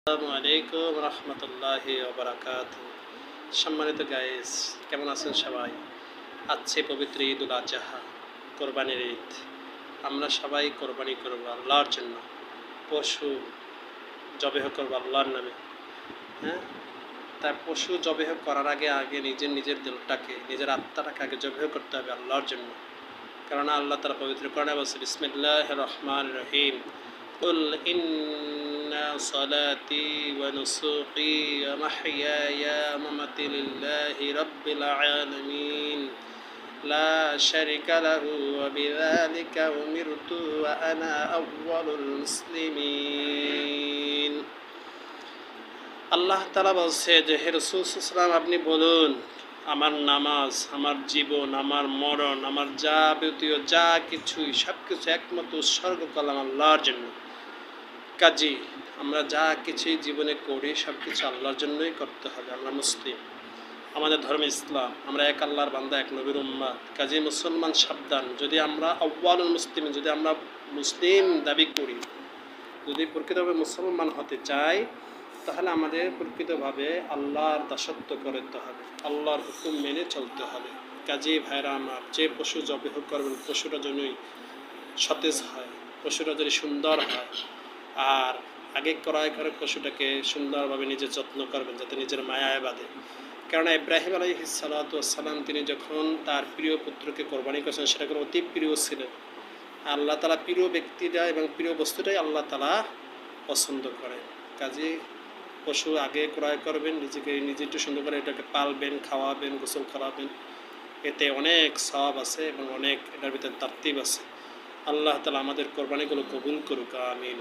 আসসালামু আলাইকুম রহমতুল্লাহি ওবারাকাতুহু। সম্মানিত গাইস, কেমন আছেন সবাই? আছে পবিত্র ঈদুল আজহা, কোরবানির ঈদ। আমরা সবাই কোরবানি করব আল্লাহর জন্য, পশু জবেহ করবো আল্লাহর নামে। হ্যাঁ, তাই পশু জবেহ করার আগে নিজের দিলটাকে, নিজের আত্মাটাকে আগে জবেহ করতে হবে আল্লাহর জন্য। কেননা আল্লাহ তাআলা পবিত্র কোরআনে বলছে, বিসমিল্লাহির রহমানির রহিম, কুল ইন্না সলাতি ওয়া নুসুকি ওয়া মাহইয়ায়া ওয়া মামাতি লিল্লাহি রাব্বিল আলামিন লা শারিকা লাহু ওয়া বিযালিকা উমিরতু ওয়া আনা আউওয়ালুল মুসলিমিন। আল্লাহ তাআলা বলছে যে, হে রাসূল সাল্লাল্লাহু আলাইহি ওয়াসাল্লাম, আপনি বলুন, আমার নামাজ, আমার জীবন, আমার মরণ, আমার যাবতীয় যা কিছুই সব কিছু একমাত্র উৎসর্গ করলাম আল্লাহর জন্য। কাজী আমরা যা কিছুই জীবনে করি সব কিছু আল্লাহর জন্যই করতে হবে। আমরা মুসলিম, আমাদের ধর্ম ইসলাম, আমরা এক আল্লাহর বান্দা, এক নবীর উম্মত। কাজী মুসলমান সাবধান, যদি আমরা আউয়ালুল মুসলিম, যদি আমরা মুসলিম দাবি করি, যদি প্রকৃতভাবে মুসলমান হতে চাই, তাহলে আমাদের প্রকৃতভাবে আল্লাহর দাসত্ব করতে হবে, আল্লাহর হুকুম মেনে চলতে হবে। কাজী ভাইরা আমার, যে পশু জবেহ করবেন, পশুটা যেনই সতেজ হয়, পশুটা যদি সুন্দর হয়, আর আগে ক্রয় করে পশুটাকে সুন্দরভাবে নিজে যত্ন করবেন, যাতে নিজের মায়ায় বাঁধে। কেননা ইব্রাহিম আলাইহিস সালাতু ওয়াস সালাম, তিনি যখন তার প্রিয় পুত্রকে কোরবানি করেছেন, সেটা কোনো অতি প্রিয় ছিলেন। আল্লাহ তাআলা প্রিয় ব্যক্তিটা এবং প্রিয় বস্তুটাই আল্লাহ তাআলা পছন্দ করে। কাজে পশু আগে ক্রয় করবেন, নিজে একটু সুন্দর করে এটাকে পালবেন, খাওয়াবেন, গোসল করাবেন। এতে অনেক সওয়াব আছে এবং অনেক এটার ভিতরে তারতিব আছে। আল্লাহ তাআলা আমাদের কোরবানিগুলো কবুল করুক, আমিন।